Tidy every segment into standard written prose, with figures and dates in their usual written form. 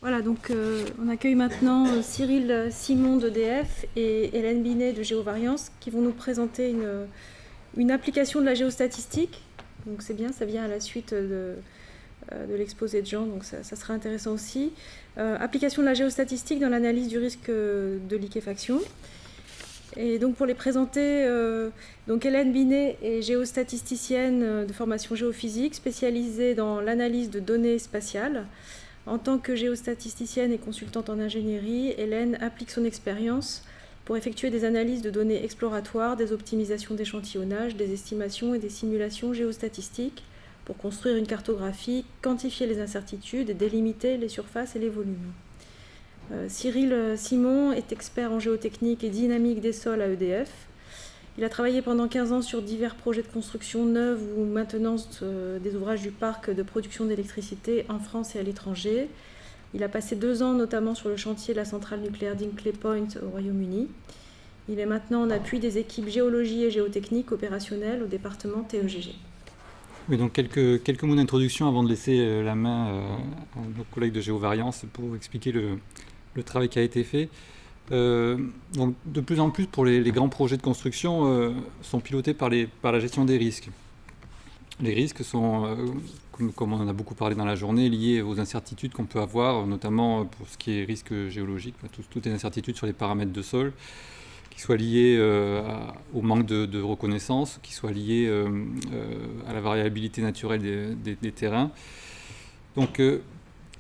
Voilà, donc on accueille maintenant Cyril Simon d'EDF et Hélène Binet de GeoVariance qui vont nous présenter une application de la géostatistique. Donc c'est bien, ça vient à la suite de l'exposé de Jean, donc ça sera intéressant aussi. Application de la géostatistique dans l'analyse du risque de liquéfaction. Et donc pour les présenter, donc Hélène Binet est géostatisticienne de formation géophysique, spécialisée dans l'analyse de données spatiales. En tant que géostatisticienne et consultante en ingénierie, Hélène applique son expérience pour effectuer des analyses de données exploratoires, des optimisations d'échantillonnage, des estimations et des simulations géostatistiques pour construire une cartographie, quantifier les incertitudes et délimiter les surfaces et les volumes. Cyril Simon est expert en géotechnique et dynamique des sols à EDF. Il a travaillé pendant 15 ans sur divers projets de construction neuve ou maintenance des ouvrages du parc de production d'électricité en France et à l'étranger. Il a passé 2 ans notamment sur le chantier de la centrale nucléaire d'Hinkley Point au Royaume-Uni. Il est maintenant en appui des équipes géologie et géotechnique opérationnelles au département TEGG. Oui, donc quelques mots d'introduction avant de laisser la main à nos collègues de GeoVariance pour expliquer le travail qui a été fait. Donc de plus en plus, pour les grands projets de construction, sont pilotés par la gestion des risques. Les risques sont, comme on en a beaucoup parlé dans la journée, liés aux incertitudes qu'on peut avoir, notamment pour ce qui est risque géologique, toutes les incertitudes sur les paramètres de sol, qui soient liées au manque de reconnaissance, qui soient liées à la variabilité naturelle des terrains. Donc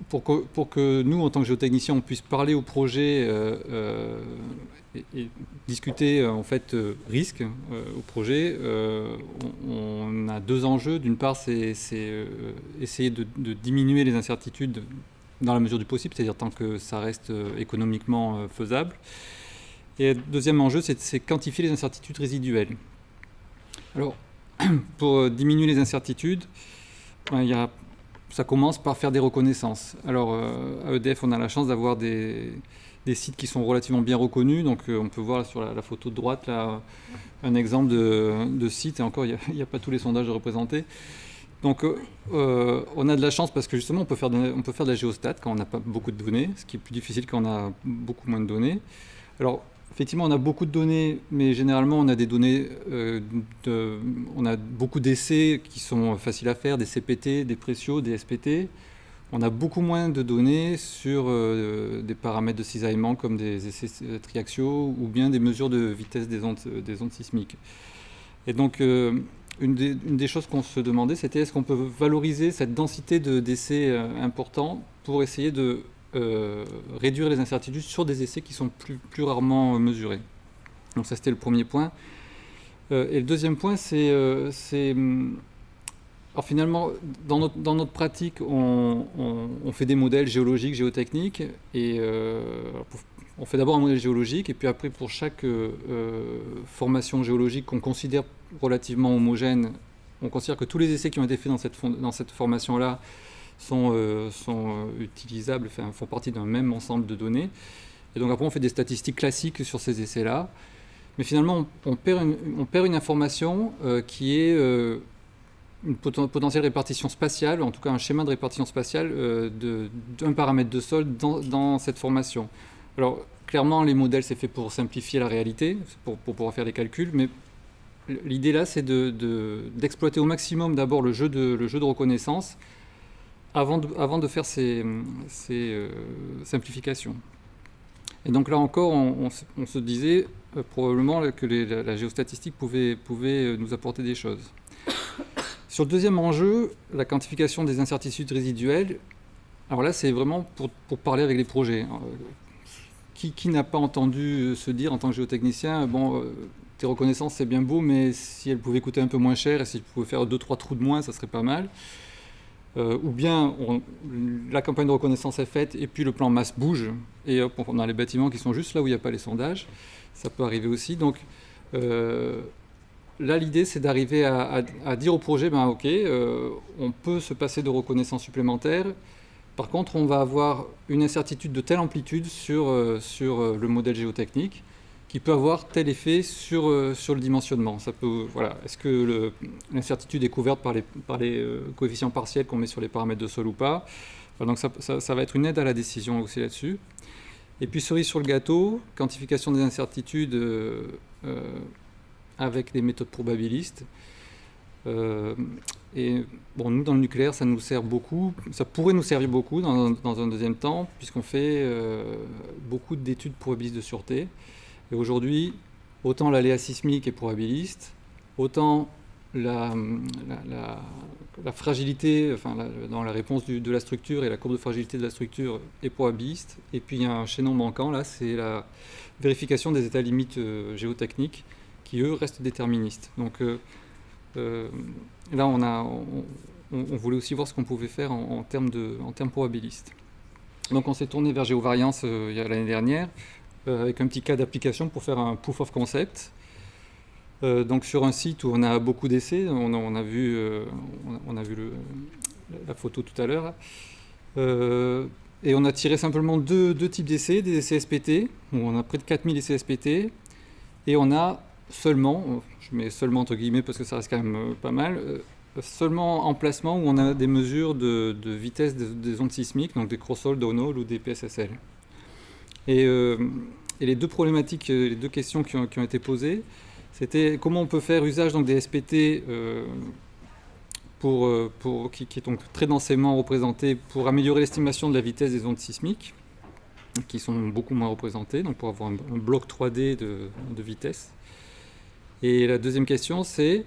pour que nous, en tant que géotechniciens, on puisse parler au projet et discuter en fait risque au projet, on a 2 enjeux. D'une part, c'est essayer de diminuer les incertitudes dans la mesure du possible, c'est-à-dire tant que ça reste économiquement faisable. Et le deuxième enjeu, c'est quantifier les incertitudes résiduelles. Alors, pour diminuer les incertitudes, ça commence par faire des reconnaissances. Alors, à EDF, on a la chance d'avoir des sites qui sont relativement bien reconnus. Donc, on peut voir sur la photo de droite là, un exemple de site. Et encore, il n'y a pas tous les sondages représentés. Donc, on a de la chance parce que justement, on peut faire de la géostat quand on n'a pas beaucoup de données, ce qui est plus difficile quand on a beaucoup moins de données. Alors, effectivement, on a beaucoup de données, mais généralement, on a des données, on a beaucoup d'essais qui sont faciles à faire, des CPT, des Précio, des SPT. On a beaucoup moins de données sur des paramètres de cisaillement comme des essais triaxiaux ou bien des mesures de vitesse des ondes sismiques. Et donc, une des choses qu'on se demandait, c'était est-ce qu'on peut valoriser cette densité d'essais importants pour essayer de réduire les incertitudes sur des essais qui sont plus rarement mesurés. Donc ça, c'était le premier point. Et le deuxième point, c'est alors finalement, dans notre pratique, on fait des modèles géologiques, géotechniques, et on fait d'abord un modèle géologique, et puis après, pour chaque formation géologique qu'on considère relativement homogène, on considère que tous les essais qui ont été faits dans cette formation-là sont utilisables, enfin, font partie d'un même ensemble de données. Et donc après, on fait des statistiques classiques sur ces essais-là. Mais finalement, on perd une information qui est une potentielle répartition spatiale, en tout cas un schéma de répartition spatiale d'un paramètre de sol dans cette formation. Alors, clairement, les modèles, c'est fait pour simplifier la réalité, pour pouvoir faire les calculs, mais l'idée là, c'est d'exploiter au maximum d'abord le jeu de reconnaissance avant de faire ces simplifications. Et donc là encore, on se disait probablement que la géostatistique pouvait nous apporter des choses. Sur le deuxième enjeu, la quantification des incertitudes résiduelles, alors là c'est vraiment pour parler avec les projets. Qui n'a pas entendu se dire en tant que géotechnicien, bon, tes reconnaissances c'est bien beau, mais si elles pouvaient coûter un peu moins cher et si tu pouvais faire 2-3 trous de moins, ça serait pas mal. Ou bien la campagne de reconnaissance est faite et puis le plan masse bouge et hop, on a les bâtiments qui sont juste là où il n'y a pas les sondages. Ça peut arriver aussi. Donc là, l'idée, c'est d'arriver à dire au projet, ben, ok, on peut se passer de reconnaissance supplémentaire. Par contre, on va avoir une incertitude de telle amplitude sur le modèle géotechnique qui peut avoir tel effet sur le dimensionnement. Ça peut, voilà. Est-ce que l'incertitude est couverte par les coefficients partiels qu'on met sur les paramètres de sol ou pas? Voilà, donc ça va être une aide à la décision aussi là-dessus. Et puis cerise sur le gâteau, quantification des incertitudes avec des méthodes probabilistes. Et bon, nous, dans le nucléaire, ça nous sert beaucoup. Ça pourrait nous servir beaucoup dans un deuxième temps, puisqu'on fait beaucoup d'études probabilistes de sûreté. Et aujourd'hui, autant l'aléa sismique est probabiliste, autant la fragilité, dans la réponse de la structure et la courbe de fragilité de la structure est probabiliste. Et puis il y a un chaînon manquant, là, c'est la vérification des états limites géotechniques, qui eux restent déterministes. Donc là, on voulait aussi voir ce qu'on pouvait faire en termes probabilistes. Donc on s'est tourné vers Géovariance l'année dernière, avec un petit cas d'application pour faire un proof of concept. Donc sur un site où on a beaucoup d'essais, on a vu la photo tout à l'heure, et on a tiré simplement deux types d'essais, des essais SPT, où on a près de 4000 essais SPT, et on a seulement, je mets seulement entre guillemets parce que ça reste quand même pas mal, seulement emplacements où on a des mesures de vitesse des ondes sismiques, donc des cross-hole, downhole ou des PSSL. Et les deux problématiques, les deux questions qui ont été posées, c'était comment on peut faire usage donc, des SPT qui est donc très densément représenté pour améliorer l'estimation de la vitesse des ondes sismiques, qui sont beaucoup moins représentées, donc pour avoir un bloc 3D de vitesse. Et la deuxième question, c'est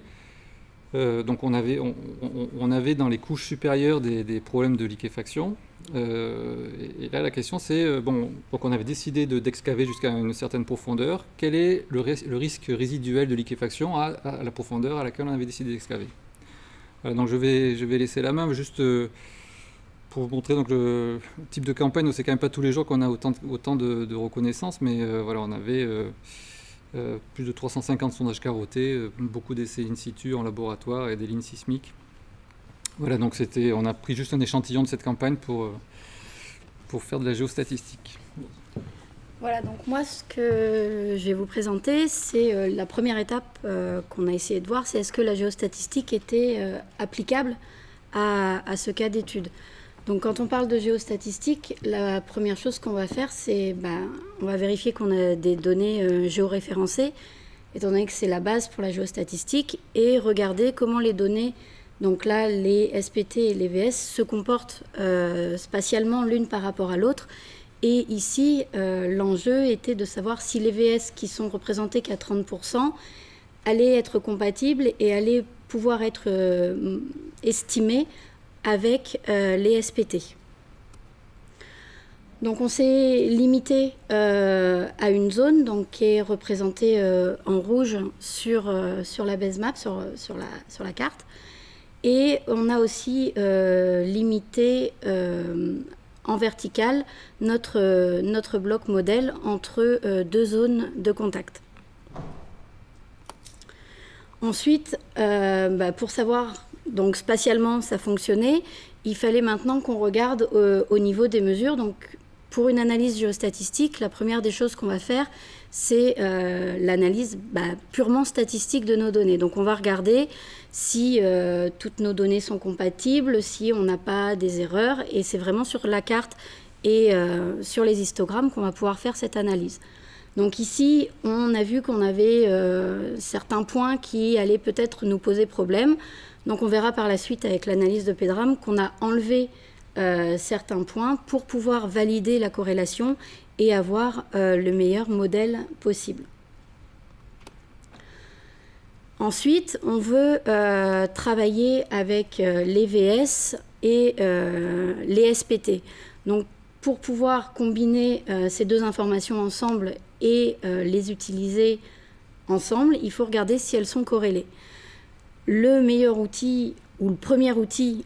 donc on avait dans les couches supérieures des problèmes de liquéfaction. Et là, la question, c'est donc on avait décidé d'excaver jusqu'à une certaine profondeur. Quel est le risque résiduel de liquéfaction à la profondeur à laquelle on avait décidé d'excaver? Voilà, donc je vais laisser la main juste pour vous montrer donc, le type de campagne. C'est quand même pas tous les jours qu'on a autant de reconnaissance, mais voilà, on avait plus de 350 sondages carottés, beaucoup d'essais in situ en laboratoire et des lignes sismiques. Voilà, donc on a pris juste un échantillon de cette campagne pour faire de la géostatistique. Voilà, donc moi ce que je vais vous présenter, c'est la première étape qu'on a essayé de voir, c'est est-ce que la géostatistique était applicable à ce cas d'étude. Donc quand on parle de géostatistique, la première chose qu'on va faire, c'est on va vérifier qu'on a des données géoréférencées, étant donné que c'est la base pour la géostatistique, et regarder comment les données, donc là les SPT et les VS, se comportent spatialement l'une par rapport à l'autre. Et ici, l'enjeu était de savoir si les VS qui sont représentés qu'à 30% allaient être compatibles et allaient pouvoir être estimés avec les SPT. Donc on s'est limité à une zone donc, qui est représentée en rouge sur la base map, sur la carte. Et on a aussi limité en vertical notre bloc modèle entre deux zones de contact. Ensuite, pour savoir, donc spatialement ça fonctionnait, il fallait maintenant qu'on regarde au niveau des mesures. Donc pour une analyse géostatistique, la première des choses qu'on va faire, c'est l'analyse purement statistique de nos données. Donc on va regarder si toutes nos données sont compatibles, si on n'a pas des erreurs, et c'est vraiment sur la carte et sur les histogrammes qu'on va pouvoir faire cette analyse. Donc ici, on a vu qu'on avait certains points qui allaient peut-être nous poser problème. Donc on verra par la suite avec l'analyse de Pedram qu'on a enlevé certains points pour pouvoir valider la corrélation et avoir le meilleur modèle possible. Ensuite, on veut travailler avec les VS et les SPT. Donc, pour pouvoir combiner ces deux informations ensemble et les utiliser ensemble, il faut regarder si elles sont corrélées. Le meilleur outil ou le premier outil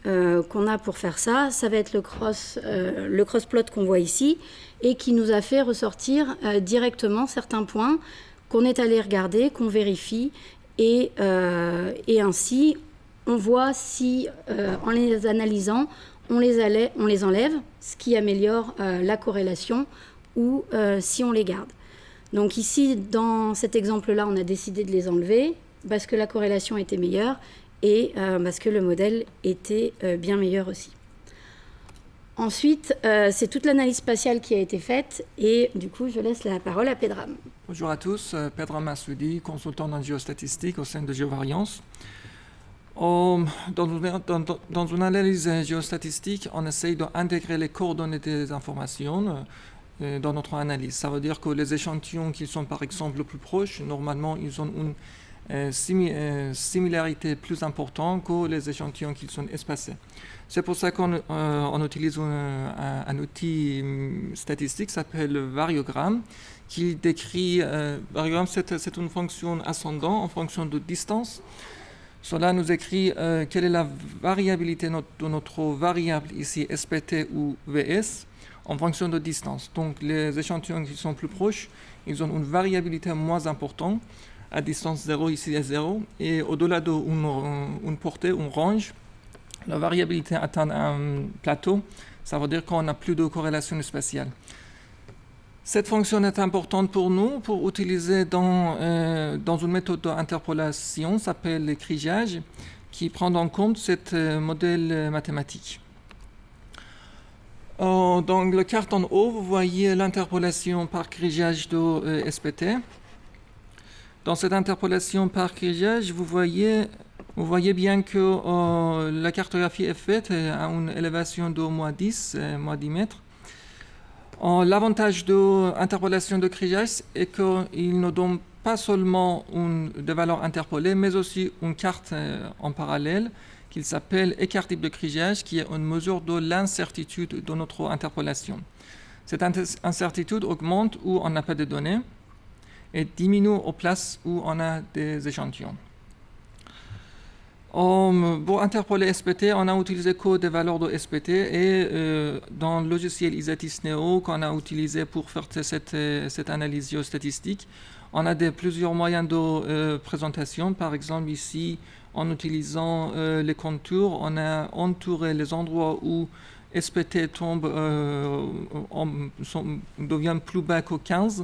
qu'on a pour faire ça, ça va être le crossplot qu'on voit ici et qui nous a fait ressortir directement certains points qu'on est allé regarder, qu'on vérifie et ainsi on voit si en les analysant on les enlève, ce qui améliore la corrélation ou si on les garde. Donc ici dans cet exemple-là on a décidé de les enlever parce que la corrélation était meilleure et parce que le modèle était bien meilleur aussi. Ensuite, c'est toute l'analyse spatiale qui a été faite et du coup, je laisse la parole à Pedram. Bonjour à tous, Pedram Massoudi, consultant en géostatistique au sein de Géovariance. Dans une analyse géostatistique, on essaye d'intégrer les coordonnées des informations dans notre analyse. Ça veut dire que les échantillons qui sont par exemple plus proches, normalement, ils ont une similarité plus importante que les échantillons qui sont espacés. C'est pour ça qu'on utilise un outil statistique qui s'appelle le variogramme, qui décrit, variogramme c'est une fonction ascendante en fonction de distance. Cela nous écrit quelle est la variabilité de notre variable ici SPT ou VS en fonction de distance. Donc les échantillons qui sont plus proches, ils ont une variabilité moins importante à distance 0, ici à 0, et au-delà d'une portée, une range, la variabilité atteint un plateau, ça veut dire qu'on n'a plus de corrélation spatiale. Cette fonction est importante pour nous pour utiliser dans une méthode d'interpolation, s'appelle le crigeage, qui prend en compte ce modèle mathématique. Dans la carte en haut, vous voyez l'interpolation par crigeage de SPT. Dans cette interpolation par crigeage, vous voyez bien que la cartographie est faite à une élévation de moins 10 mètres. L'avantage de l'interpolation de crigeage est qu'il nous donne pas seulement des valeurs interpolées, mais aussi une carte en parallèle qui s'appelle écart type de crigeage, qui est une mesure de l'incertitude de notre interpolation. Cette incertitude augmente où on n'a pas de données et diminue aux places où on a des échantillons. Pour interpoler SPT, on a utilisé que des valeurs de SPT et dans le logiciel Isatis Neo qu'on a utilisé pour faire cette analyse géostatistique, on a plusieurs moyens de présentation. Par exemple, ici, en utilisant les contours, on a entouré les endroits où SPT tombe, devient plus bas que 15,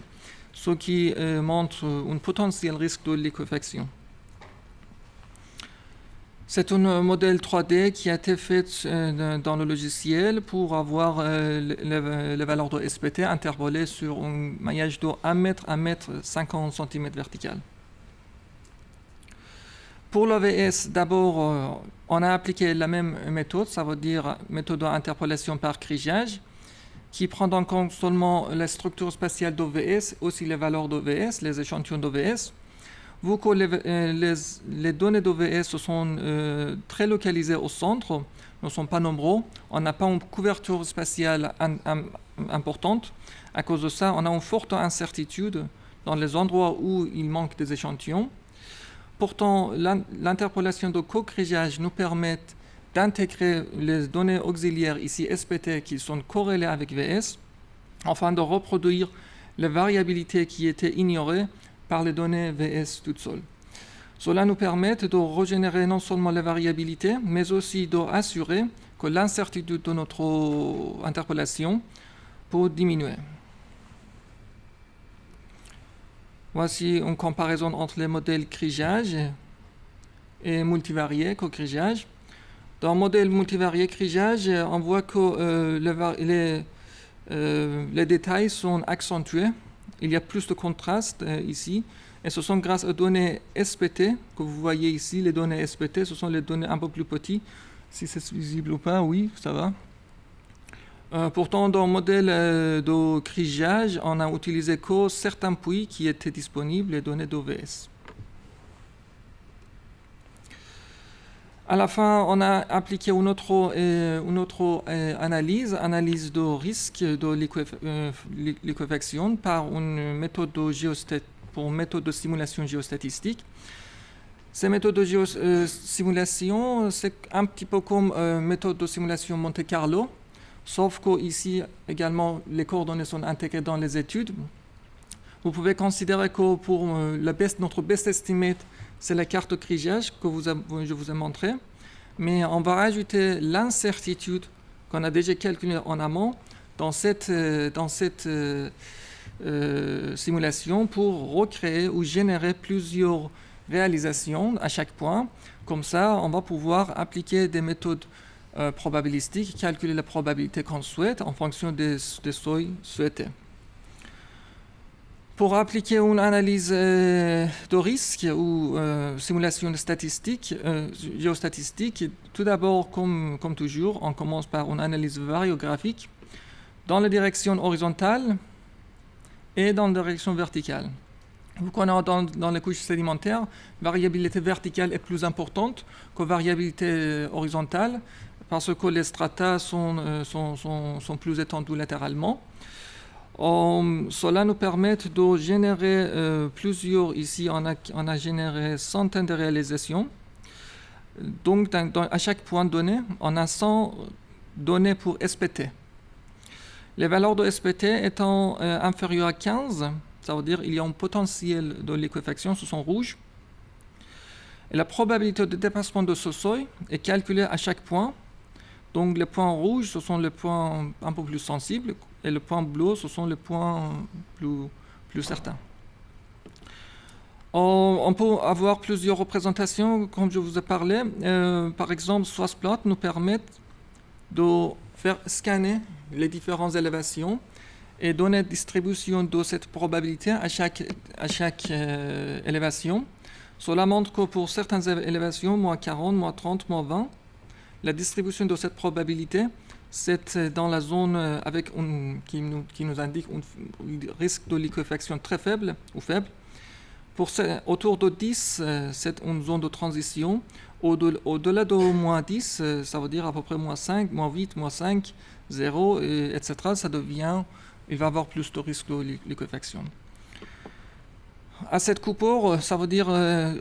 ce qui montre un potentiel risque de liquéfaction. C'est un modèle 3D qui a été fait dans le logiciel pour avoir les valeurs de SPT interpolées sur un maillage de 1 mètre à 1 mètre 50 cm vertical. Pour l'OVS, d'abord, on a appliqué la même méthode, ça veut dire méthode d'interpolation par crigeage, qui prend en compte seulement la structure spatiale d'OVS, aussi les valeurs d'OVS, les échantillons d'OVS. Vu que les données d'OVS sont très localisées au centre, ne sont pas nombreux, on n'a pas une couverture spatiale importante. À cause de ça, on a une forte incertitude dans les endroits où il manque des échantillons. Pourtant, l'interpolation de co-crigeage nous permet d'intégrer les données auxiliaires, ici SPT, qui sont corrélées avec VS, afin de reproduire les variabilités qui étaient ignorées par les données VS toutes seules. Cela nous permet de régénérer non seulement les variabilités, mais aussi d'assurer que l'incertitude de notre interpolation peut diminuer. Voici une comparaison entre les modèles crigeage et multivarié co-crigeage. Dans le modèle multivarié crigeage, on voit que les détails sont accentués. Il y a plus de contraste ici. Et ce sont grâce aux données SPT que vous voyez ici. Les données SPT, ce sont les données un peu plus petites. Si c'est visible ou pas, oui, ça va. Pourtant, dans le modèle de crigeage, on a utilisé que certains puits qui étaient disponibles, les données d'OVS. À la fin, on a appliqué une autre analyse de risque de liquéfaction par une méthode de simulation géostatistique. Ces méthodes de simulation, c'est un petit peu comme méthode de simulation Monte Carlo, sauf qu'ici également les coordonnées sont intégrées dans les études. Vous pouvez considérer que pour notre best estimate, c'est la carte de crigeage que je vous ai montré, mais on va ajouter l'incertitude qu'on a déjà calculée en amont dans cette simulation pour recréer ou générer plusieurs réalisations à chaque point. Comme ça, on va pouvoir appliquer des méthodes probabilistique, calculer la probabilité qu'on souhaite en fonction des seuils souhaités. Pour appliquer une analyse de risque ou simulation statistique, géostatistique, tout d'abord, comme toujours, on commence par une analyse variographique dans la direction horizontale et dans la direction verticale. Vu qu'on est dans les couches sédimentaires, variabilité verticale est plus importante que variabilité horizontale parce que les strata sont plus étendus latéralement. Cela nous permet de générer plusieurs, ici on a généré centaines de réalisations. Donc à chaque point donné, on a 100 données pour SPT. Les valeurs de SPT étant inférieures à 15, ça veut dire qu'il y a un potentiel de liquéfaction, ce sont rouges. Et la probabilité de dépassement de ce seuil est calculée à chaque point. Donc les points rouges, ce sont les points un peu plus sensibles, et les points bleus, ce sont les points plus certains. On peut avoir plusieurs représentations, comme je vous ai parlé. Par exemple, Swissplot nous permet de faire scanner les différentes élévations et donner une distribution de cette probabilité à chaque élévation. Cela montre que pour certaines élévations, moins 40, moins 30, moins 20, la distribution de cette probabilité, c'est dans la zone qui nous indique un risque de liquéfaction très faible ou faible. Autour de 10, c'est une zone de transition. Au-delà de moins 10, ça veut dire à peu près moins 5, moins 8, moins 5, 0, etc. Il va y avoir plus de risque de liquéfaction. À cette coupure, ça veut dire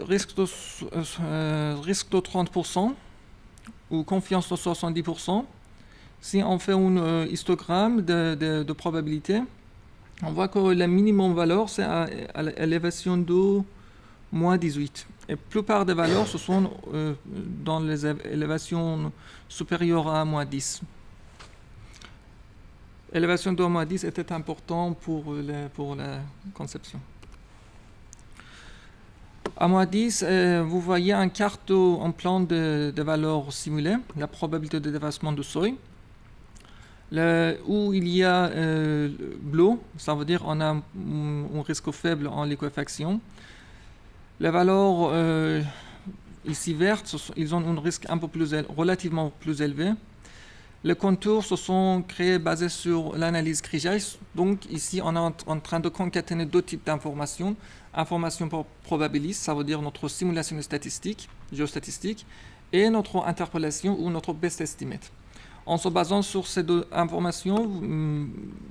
risque de 30% ou confiance de 70%. Si on fait un histogramme de probabilité, on voit que la minimum valeur, c'est à l'élévation de moins 18. Et la plupart des valeurs, ce sont dans les élévations supérieures à moins 10. L'élévation de moins 10 était importante pour la conception. À moins 10, vous voyez un plan de valeurs simulées, la probabilité de dépassement du seuil. Où il y a bleu, ça veut dire qu'on a un risque faible en liquéfaction. Les valeurs ici vertes, ils ont un risque un peu relativement plus élevé. Les contours se sont créés basés sur l'analyse Krigeis. Donc ici, on est en train de concaténer deux types d'informations. Information probabiliste, ça veut dire notre simulation statistique, géostatistique, et notre interpolation ou notre best estimate. En se basant sur ces deux informations,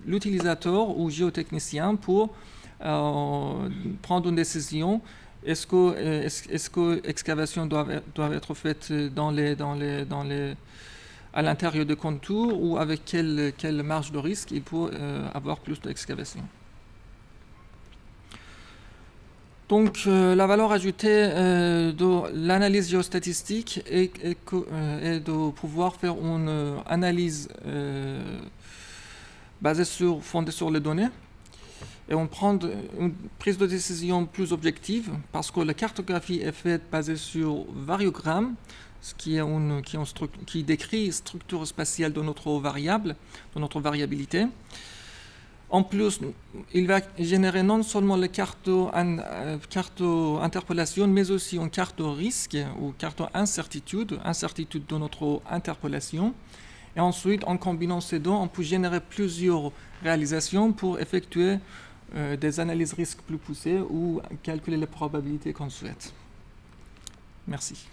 l'utilisateur ou géotechnicien peut prendre une décision. Est-ce que l'excavation doit être faite à l'intérieur des contours ou avec quelle marge de risque il peut avoir plus d'excavation. Donc, la valeur ajoutée de l'analyse géostatistique est de pouvoir faire une analyse fondée sur les données et on prend une prise de décision plus objective parce que la cartographie est faite basée sur variogramme, ce qui décrit la structure spatiale de notre variable, de notre variabilité. En plus, il va générer non seulement la carte interpolation, mais aussi une carte de risque ou carte incertitude de notre interpolation. Et ensuite, en combinant ces deux, on peut générer plusieurs réalisations pour effectuer des analyses risques plus poussées ou calculer les probabilités qu'on souhaite. Merci.